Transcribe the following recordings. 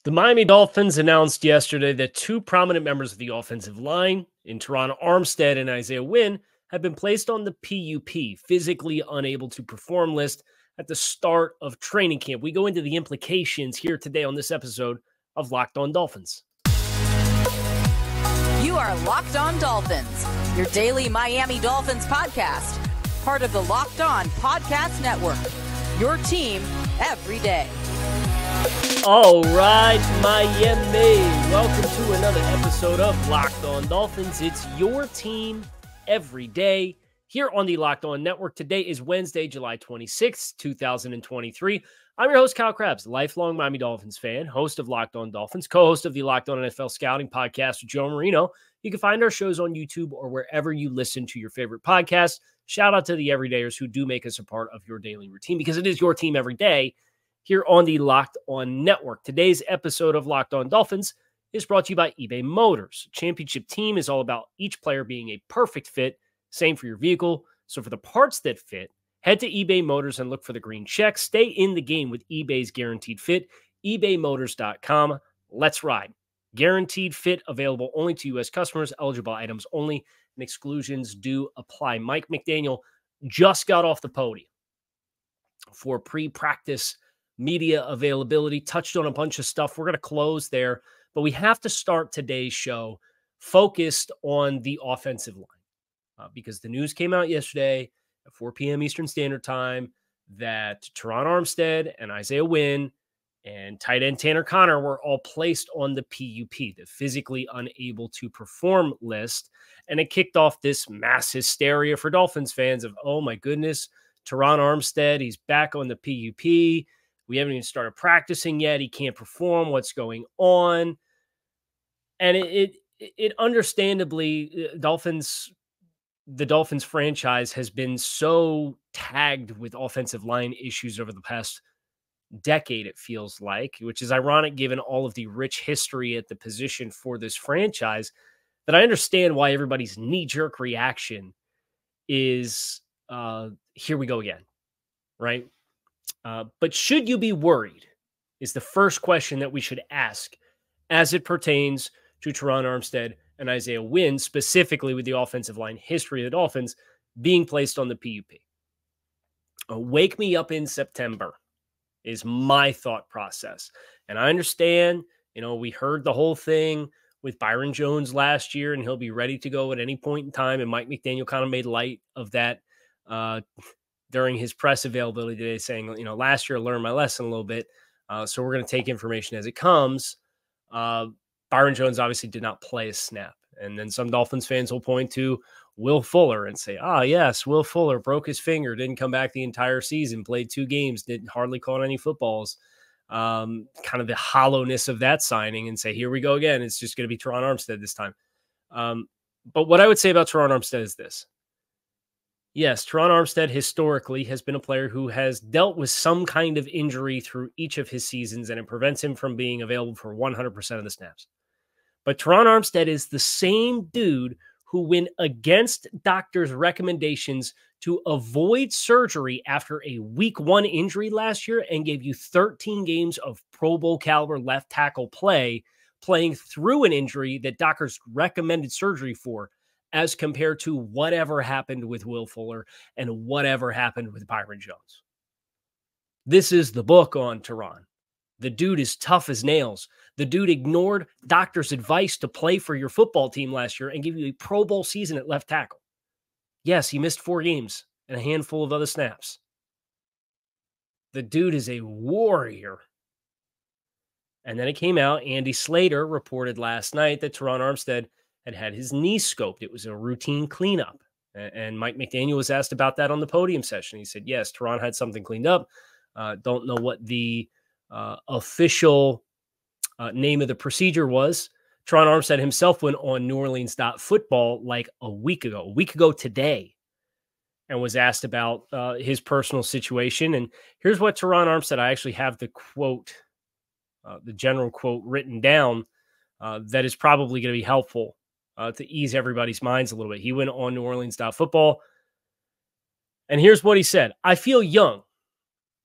The Miami Dolphins announced yesterday that two prominent members of the offensive line, in Terron Armstead and Isaiah Wynn, have been placed on the PUP, physically unable to perform list, at the start of training camp. We go into the implications here today on this episode of Locked On Dolphins. You are Locked On Dolphins, your daily Miami Dolphins podcast, part of the Locked On Podcast Network, your team every day. All right, Miami. Welcome to another episode of Locked On Dolphins. It's your team every day here on the Locked On Network. Today is Wednesday, July 26th, 2023. I'm your host, Kyle Krabs, lifelong Miami Dolphins fan, host of Locked On Dolphins, co-host of the Locked On NFL Scouting podcast with Joe Marino. You can find our shows on YouTube or wherever you listen to your favorite podcasts. Shout out to the everydayers who do make us a part of your daily routine, because it is your team every day here on the Locked On Network. Today's episode of Locked On Dolphins is brought to you by eBay Motors. Championship team is all about each player being a perfect fit. Same for your vehicle. So for the parts that fit, head to eBay Motors and look for the green check. Stay in the game with eBay's Guaranteed Fit. ebaymotors.com. Let's ride. Guaranteed Fit available only to U.S. customers. Eligible items only, and exclusions do apply. Mike McDaniel just got off the podium for pre-practice media availability, touched on a bunch of stuff. We're going to close there, but we have to start today's show focused on the offensive line because the news came out yesterday at 4 p.m. Eastern Standard Time that Terron Armstead and Isaiah Wynn and tight end Tanner Conner were all placed on the PUP, the physically unable to perform list. And it kicked off this mass hysteria for Dolphins fans of, oh my goodness, Terron Armstead, he's back on the PUP. We haven't even started practicing yet. He can't perform. What's going on? And it understandably, the Dolphins franchise has been so tagged with offensive line issues over the past decade, it feels like, which is ironic given all of the rich history at the position for this franchise, that I understand why everybody's knee-jerk reaction is, here we go again, right? But should you be worried is the first question that we should ask as it pertains to Terron Armstead and Isaiah Wynn, specifically with the offensive line history of the Dolphins being placed on the PUP. Wake me up in September is my thought process. And I understand, we heard the whole thing with Byron Jones last year, and he'll be ready to go at any point in time. And Mike McDaniel kind of made light of that during his press availability today, saying, last year I learned my lesson a little bit. So we're going to take information as it comes. Byron Jones obviously did not play a snap. And then some Dolphins fans will point to Will Fuller and say, yes, Will Fuller broke his finger, didn't come back the entire season, played 2 games, didn't hardly caught any footballs. Kind of the hollowness of that signing, and say, here we go again. It's just going to be Terron Armstead this time. But what I would say about Terron Armstead is this. Yes, Terron Armstead historically has been a player who has dealt with some kind of injury through each of his seasons, and it prevents him from being available for 100% of the snaps. But Terron Armstead is the same dude who went against doctors' recommendations to avoid surgery after a week 1 injury last year and gave you 13 games of Pro Bowl caliber left tackle play, playing through an injury that doctors recommended surgery for, as compared to whatever happened with Will Fuller and whatever happened with Byron Jones. This is the book on Terron. The dude is tough as nails. The dude ignored doctors' advice to play for your football team last year and give you a Pro Bowl season at left tackle. Yes, he missed 4 games and a handful of other snaps. The dude is a warrior. And then it came out, Andy Slater reported last night that Terron Armstead had his knee scoped. It was a routine cleanup. And Mike McDaniel was asked about that on the podium session. He said, yes, Terron had something cleaned up. Don't know what the official name of the procedure was. Terron Armstead himself went on NewOrleans.football like a week ago today, and was asked about his personal situation. And here's what Terron Armstead, I actually have the quote, the general quote written down that is probably going to be helpful to ease everybody's minds a little bit. He went on NewOrleans.football, and here's what he said. I feel young.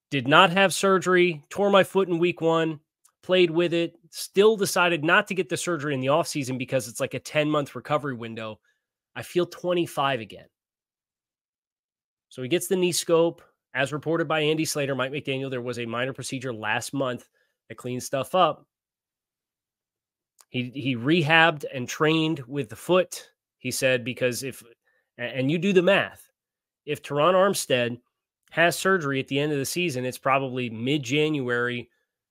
Did not have surgery. Tore my foot in week 1. played with it, still decided not to get the surgery in the offseason because it's like a 10-month recovery window. I feel 25 again. So he gets the knee scope. As reported by Andy Slater, Mike McDaniel, there was a minor procedure last month that cleaned stuff up. He rehabbed and trained with the foot. He said, because and you do the math, if Terron Armstead has surgery at the end of the season, it's probably mid-January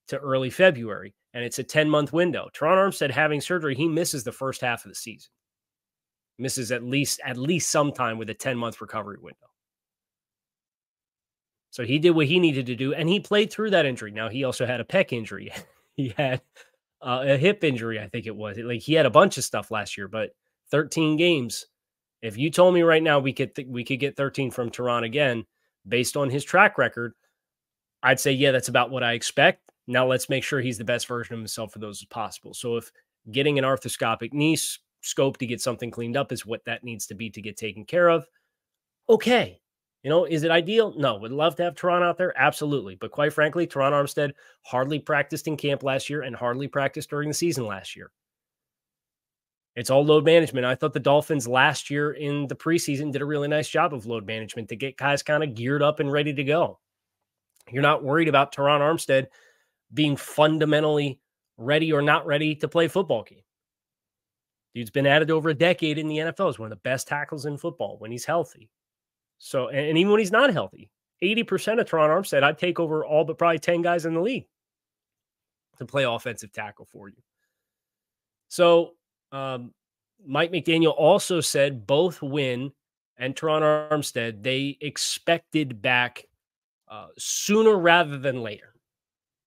to early February, and it's a 10-month window. Terron Armstead having surgery, he misses the first half of the season. Misses at least sometime with a 10-month recovery window. So he did what he needed to do, and he played through that injury. Now, he also had a pec injury. He had a hip injury, I think it was. Like, he had a bunch of stuff last year, but 13 games. If you told me right now we could get 13 from Terron again, based on his track record, I'd say, yeah, that's about what I expect. Now let's make sure he's the best version of himself for those as possible. So if getting an arthroscopic knee scope to get something cleaned up is what that needs to be to get taken care of, okay. Is it ideal? No. Would love to have Terron out there? Absolutely. But quite frankly, Terron Armstead hardly practiced in camp last year and hardly practiced during the season last year. It's all load management. I thought the Dolphins last year in the preseason did a really nice job of load management to get guys kind of geared up and ready to go. You're not worried about Terron Armstead being fundamentally ready or not ready to play football game. Dude's been at it over a decade in the NFL. He's one of the best tackles in football when he's healthy. So, and even when he's not healthy, 80% of Terron Armstead, I'd take over all but probably 10 guys in the league to play offensive tackle for you. So, Mike McDaniel also said both Wynn and Terron Armstead, they expected back sooner rather than later,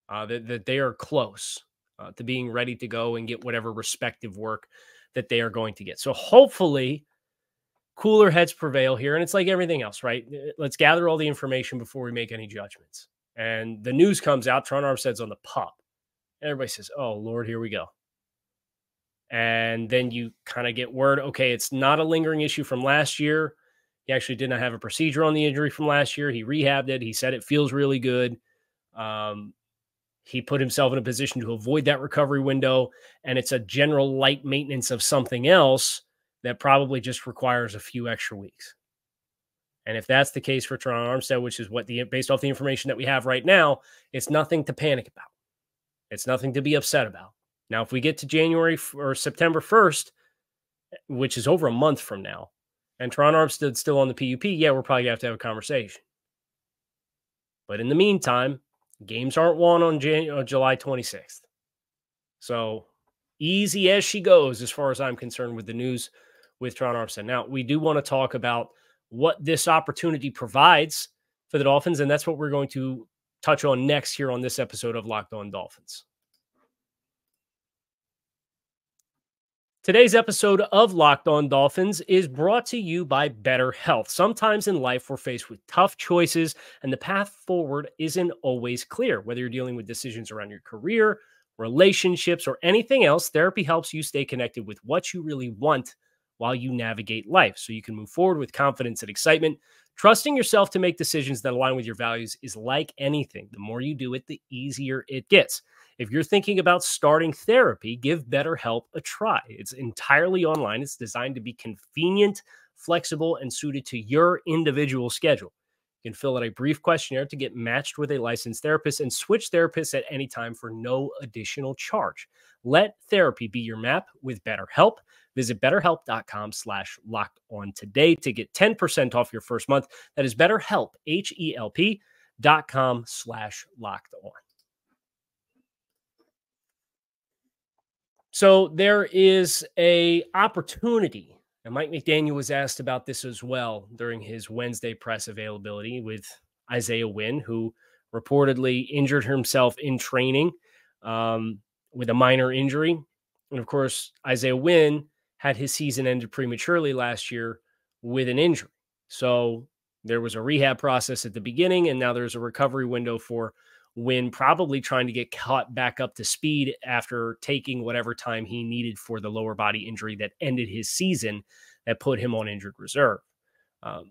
that they are close to being ready to go and get whatever respective work that they are going to get. So hopefully cooler heads prevail here. And it's like everything else, right? Let's gather all the information before we make any judgments. And the news comes out, Terron Armstead's on the PUP. Everybody says, oh, Lord, here we go. And then you kind of get word, okay, it's not a lingering issue from last year. He actually did not have a procedure on the injury from last year. He rehabbed it. He said it feels really good. He put himself in a position to avoid that recovery window. And it's a general light maintenance of something else that probably just requires a few extra weeks. And if that's the case for Terron Armstead, which is what based off the information that we have right now, it's nothing to panic about. It's nothing to be upset about. Now, if we get to January or September 1st, which is over a month from now, and Terron Armstead's still on the PUP, yeah, we're probably going to have a conversation. But in the meantime, games aren't won on July 26th. So easy as she goes, as far as I'm concerned, with the news with Terron Armstead. Now, we do want to talk about what this opportunity provides for the Dolphins, and that's what we're going to touch on next here on this episode of Locked On Dolphins. Today's episode of Locked On Dolphins is brought to you by BetterHealth. Sometimes in life, we're faced with tough choices, and the path forward isn't always clear. Whether you're dealing with decisions around your career, relationships, or anything else, therapy helps you stay connected with what you really want while you navigate life, so you can move forward with confidence and excitement. Trusting yourself to make decisions that align with your values is like anything. The more you do it, the easier it gets. If you're thinking about starting therapy, give BetterHelp a try. It's entirely online. It's designed to be convenient, flexible, and suited to your individual schedule. You can fill out a brief questionnaire to get matched with a licensed therapist and switch therapists at any time for no additional charge. Let therapy be your map with BetterHelp. Visit BetterHelp.com/lockedon today to get 10% off your first month. That is BetterHelp, HELP.com/lockedon. So there is a opportunity, and Mike McDaniel was asked about this as well during his Wednesday press availability with Isaiah Wynn, who reportedly injured himself in training with a minor injury. And of course, Isaiah Wynn had his season ended prematurely last year with an injury. So there was a rehab process at the beginning, and now there's a recovery window for Wynn, probably trying to get caught back up to speed after taking whatever time he needed for the lower body injury that ended his season, that put him on injured reserve.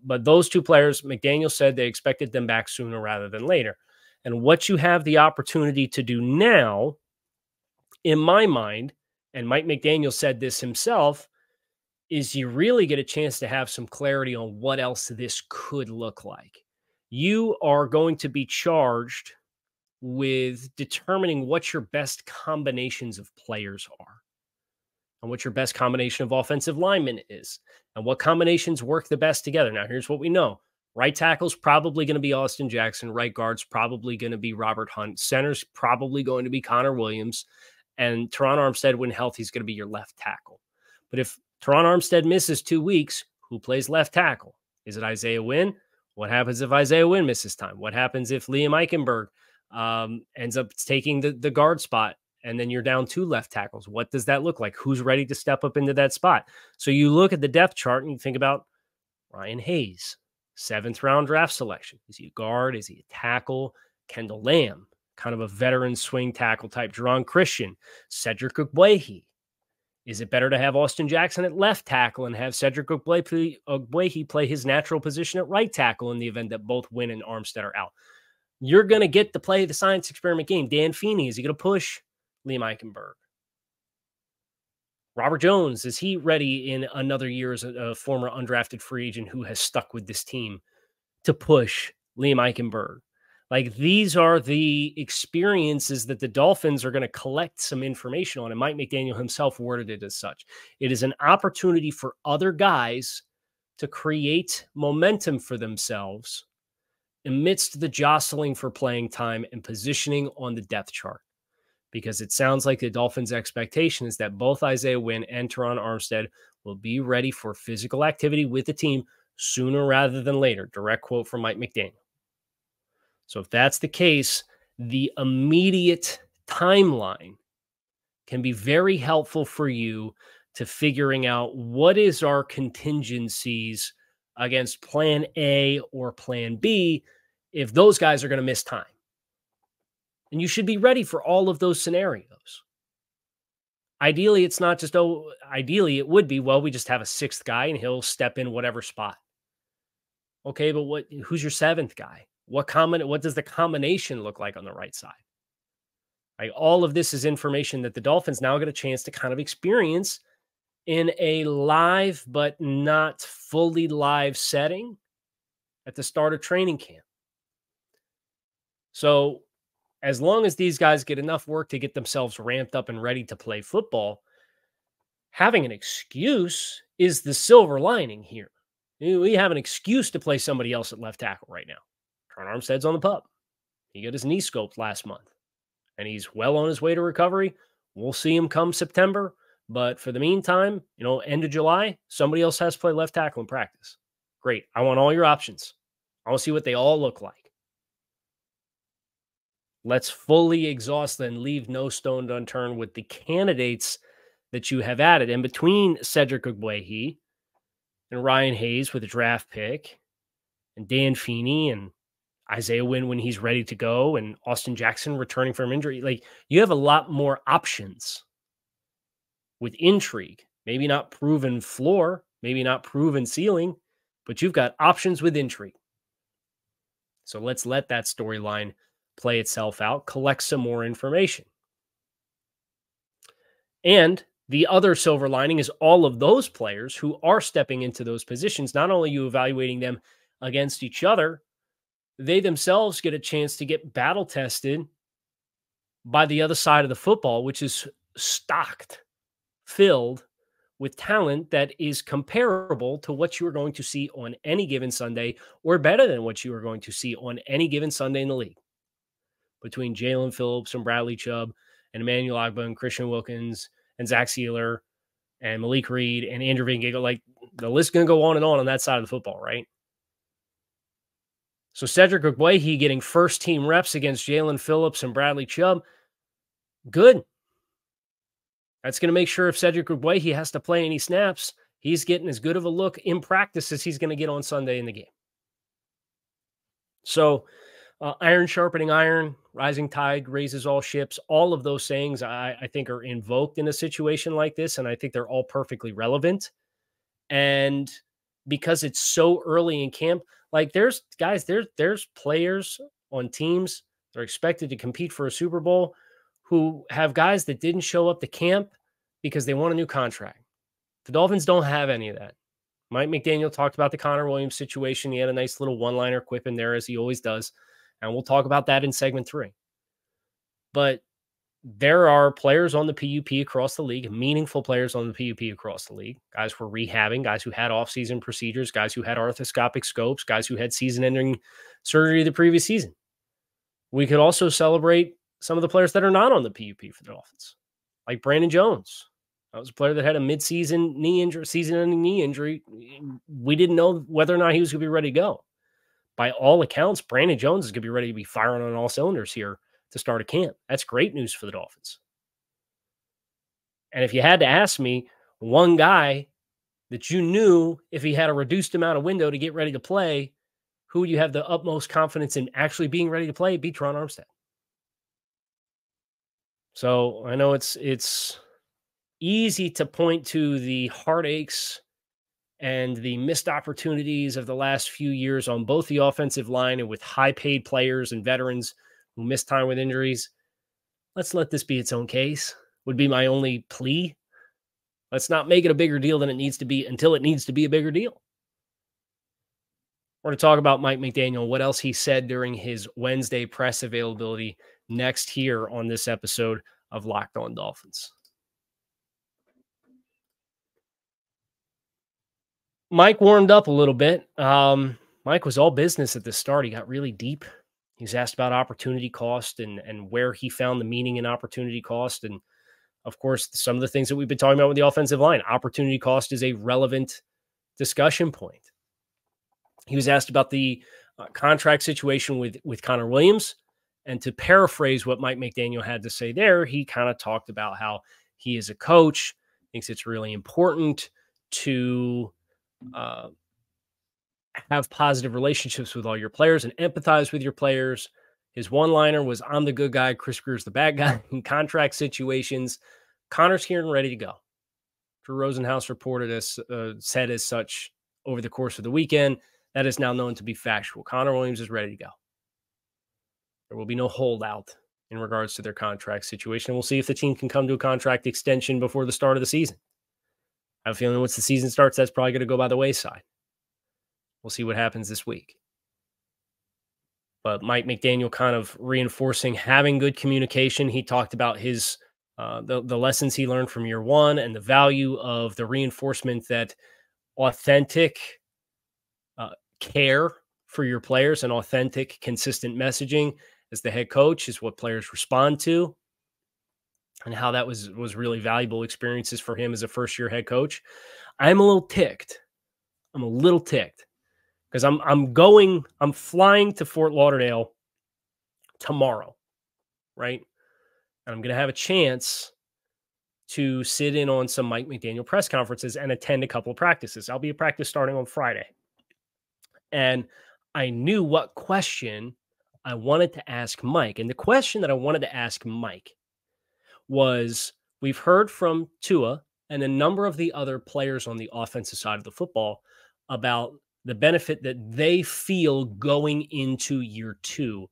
But those two players, McDaniel said they expected them back sooner rather than later. And what you have the opportunity to do now in my mind, and Mike McDaniel said this himself, is you really get a chance to have some clarity on what else this could look like. You are going to be charged with determining what your best combinations of players are and what your best combination of offensive linemen is and what combinations work the best together. Now, here's what we know. Right tackle's probably going to be Austin Jackson. Right guard's probably going to be Robert Hunt. Center's probably going to be Connor Williams. And Terron Armstead, when healthy, is going to be your left tackle. But if Terron Armstead misses 2 weeks, who plays left tackle? Is it Isaiah Wynn? What happens if Isaiah Wynn misses time? What happens if Liam Eichenberg ends up taking the guard spot and then you're down 2 left tackles? What does that look like? Who's ready to step up into that spot? So you look at the depth chart and you think about Ryan Hayes, 7th round draft selection. Is he a guard? Is he a tackle? Kendall Lamb, kind of a veteran swing tackle type. Jerron Christian, Cedric Ogbuehi. Is it better to have Austin Jackson at left tackle and have Cedric Ogbuehi play his natural position at right tackle in the event that both Wynn and Armstead are out? You're going to get to play the science experiment game. Dan Feeney, is he going to push Liam Eichenberg? Robert Jones, is he ready in another year as a former undrafted free agent who has stuck with this team to push Liam Eichenberg? Like, these are the experiences that the Dolphins are going to collect some information on. And Mike McDaniel himself worded it as such. It is an opportunity for other guys to create momentum for themselves amidst the jostling for playing time and positioning on the depth chart. Because it sounds like the Dolphins' expectation is that both Isaiah Wynn and Terron Armstead will be ready for physical activity with the team sooner rather than later. Direct quote from Mike McDaniel. So if that's the case, the immediate timeline can be very helpful for you to figuring out what is our contingencies against plan A or plan B if those guys are going to miss time. And you should be ready for all of those scenarios. Ideally, it's not just, ideally it would be, well, we just have a 6th guy and he'll step in whatever spot. Okay, but who's your 7th guy? What does the combination look like on the right side? Like, all of this is information that the Dolphins now get a chance to kind of experience in a live but not fully live setting at the start of training camp. So as long as these guys get enough work to get themselves ramped up and ready to play football, having an excuse is the silver lining here. We have an excuse to play somebody else at left tackle right now. Terron Armstead's on the PUP. He got his knee scoped last month, and he's well on his way to recovery. We'll see him come September, but for the meantime, end of July, somebody else has to play left tackle in practice. Great. I want all your options. I want to see what they all look like. Let's fully exhaust and leave no stone unturned with the candidates that you have added. And between Cedric Ogbuehi and Ryan Hayes with a draft pick, and Dan Feeney and Isaiah Wynn when he's ready to go, and Austin Jackson returning from injury, like, you have a lot more options with intrigue. Maybe not proven floor, maybe not proven ceiling, but you've got options with intrigue. So let's let that storyline play itself out, collect some more information. And the other silver lining is all of those players who are stepping into those positions, not only are you evaluating them against each other, they themselves get a chance to get battle tested by the other side of the football, which is stocked, filled with talent that is comparable to what you are going to see on any given Sunday, or better than what you are going to see on any given Sunday in the league. Between Jalen Phillips and Bradley Chubb and Emmanuel Ogbah and Christian Wilkins and Zach Sealer and Malik Reed and Andrew Van Ginkel, like, the list is going to go on that side of the football, right? So Cedric Ogbuehi getting first-team reps against Jalen Phillips and Bradley Chubb, good. That's going to make sure if Cedric Ogbuehi has to play any snaps, he's getting as good of a look in practice as he's going to get on Sunday in the game. So iron sharpening iron, rising tide raises all ships. All of those sayings I think are invoked in a situation like this, and I think they're all perfectly relevant. And because it's so early in camp, like, there's players on teams that are expected to compete for a Super Bowl who have guys that didn't show up to camp because they want a new contract. The Dolphins don't have any of that. Mike McDaniel talked about the Connor Williams situation. He had a nice little one-liner quip in there, as he always does. And we'll talk about that in segment 3. But there are players on the PUP across the league, meaningful players on the PUP across the league, guys who were rehabbing, guys who had off-season procedures, guys who had arthroscopic scopes, guys who had season-ending surgery the previous season. We could also celebrate some of the players that are not on the PUP for the Dolphins, like Brandon Jones. That was a player that had a mid-season knee injury, season-ending knee injury. We didn't know whether or not he was going to be ready to go. By all accounts, Brandon Jones is going to be ready to be firing on all cylinders here to start a camp. That's great news for the Dolphins. And if you had to ask me, one guy that you knew if he had a reduced amount of window to get ready to play, who you have the utmost confidence in actually being ready to play, be Terron Armstead. So I know it's easy to point to the heartaches and the missed opportunities of the last few years on both the offensive line and with high-paid players and veterans who missed time with injuries. Let's let this be its own case, would be my only plea. Let's not make it a bigger deal than it needs to be until it needs to be a bigger deal. We're going to talk about Mike McDaniel, what else he said during his Wednesday press availability next here on this episode of Locked On Dolphins. Mike warmed up a little bit. Mike was all business at the start. He got really deep. He was asked about opportunity cost and where he found the meaning in opportunity cost. And, of course, some of the things that we've been talking about with the offensive line. Opportunity cost is a relevant discussion point. He was asked about the contract situation with Connor Williams. And to paraphrase what Mike McDaniel had to say there, he kind of talked about how he is a coach, thinks it's really important to have positive relationships with all your players and empathize with your players. His one-liner was, "I'm the good guy, Chris Greer's the bad guy." In contract situations, Connor's here and ready to go. Drew Rosenhaus reported said as such over the course of the weekend. That is now known to be factual. Connor Williams is ready to go. There will be no holdout in regards to their contract situation. We'll see if the team can come to a contract extension before the start of the season. I have a feeling once the season starts, that's probably going to go by the wayside. We'll see what happens this week. But Mike McDaniel kind of reinforcing having good communication. He talked about his the lessons he learned from year one and the value of the reinforcement that authentic care for your players and authentic, consistent messaging as the head coach is what players respond to, and how that was really valuable experiences for him as a first-year head coach. I'm a little ticked. Because I'm flying to Fort Lauderdale tomorrow, right? And I'm going to have a chance to sit in on some Mike McDaniel press conferences and attend a couple of practices. I'll be at practice starting on Friday. And I knew what question I wanted to ask Mike. And the question that I wanted to ask Mike was, we've heard from Tua and a number of the other players on the offensive side of the football about the benefit that they feel going into year 2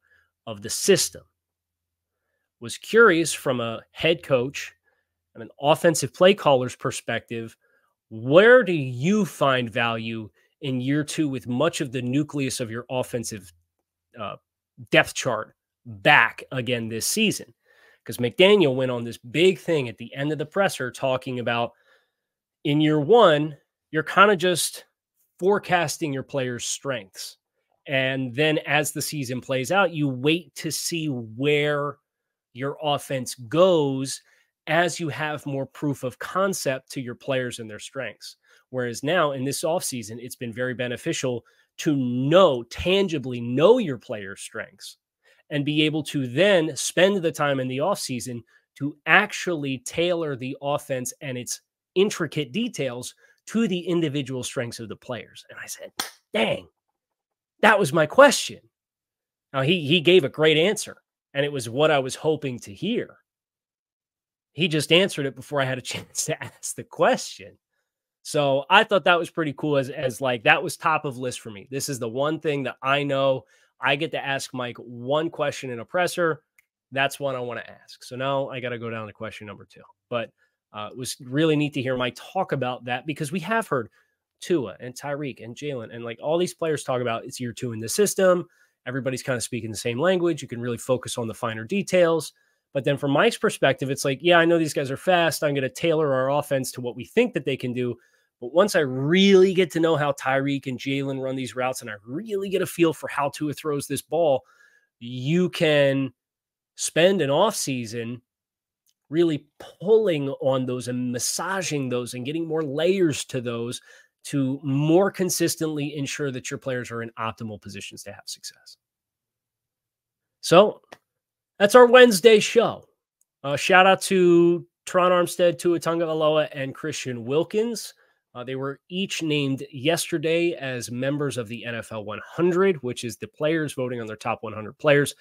of the system. Was curious from a head coach and an offensive play caller's perspective, where do you find value in year 2 with much of the nucleus of your offensive depth chart back again this season? Because McDaniel went on this big thing at the end of the presser talking about in year 1, you're kind of just forecasting your players' strengths. And then as the season plays out, you wait to see where your offense goes as you have more proof of concept to your players and their strengths. Whereas now in this offseason, it's been very beneficial to tangibly know your players' strengths and be able to then spend the time in the offseason to actually tailor the offense and its intricate details to the individual strengths of the players. And I said, dang, that was my question. Now, he gave a great answer, and it was what I was hoping to hear. He just answered it before I had a chance to ask the question. So I thought that was pretty cool as like, that was top of list for me. This is the one thing that I know I get to ask Mike one question in a presser. That's what I want to ask. So now I got to go down to question number 2. But it was really neat to hear Mike talk about that, because we have heard Tua and Tyreek and Jalen and like all these players talk about it's year 2 in the system. Everybody's kind of speaking the same language. You can really focus on the finer details. But then from Mike's perspective, it's like, yeah, I know these guys are fast. I'm going to tailor our offense to what we think that they can do. But once I really get to know how Tyreek and Jalen run these routes, and I really get a feel for how Tua throws this ball, you can spend an offseason really pulling on those and massaging those and getting more layers to those to more consistently ensure that your players are in optimal positions to have success. So that's our Wednesday show. Shout out to Terron Armstead, Tua Tagovailoa, and Christian Wilkins. They were each named yesterday as members of the NFL 100, which is the players voting on their top 100 players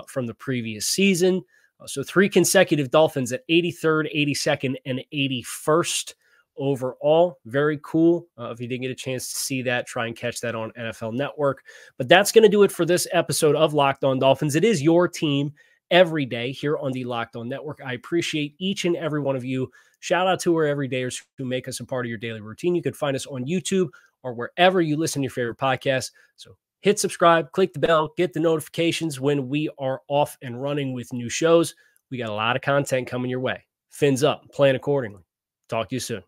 from the previous season. So 3 consecutive Dolphins at 83rd, 82nd, and 81st overall. Very cool. If you didn't get a chance to see that, try and catch that on NFL Network. But that's going to do it for this episode of Locked On Dolphins. It is your team every day here on the Locked On Network. I appreciate each and every one of you. Shout out to our everydayers who make us a part of your daily routine. You can find us on YouTube or wherever you listen to your favorite podcast. So hit subscribe, click the bell, get the notifications when we are off and running with new shows. We got a lot of content coming your way. Fins up, plan accordingly. Talk to you soon.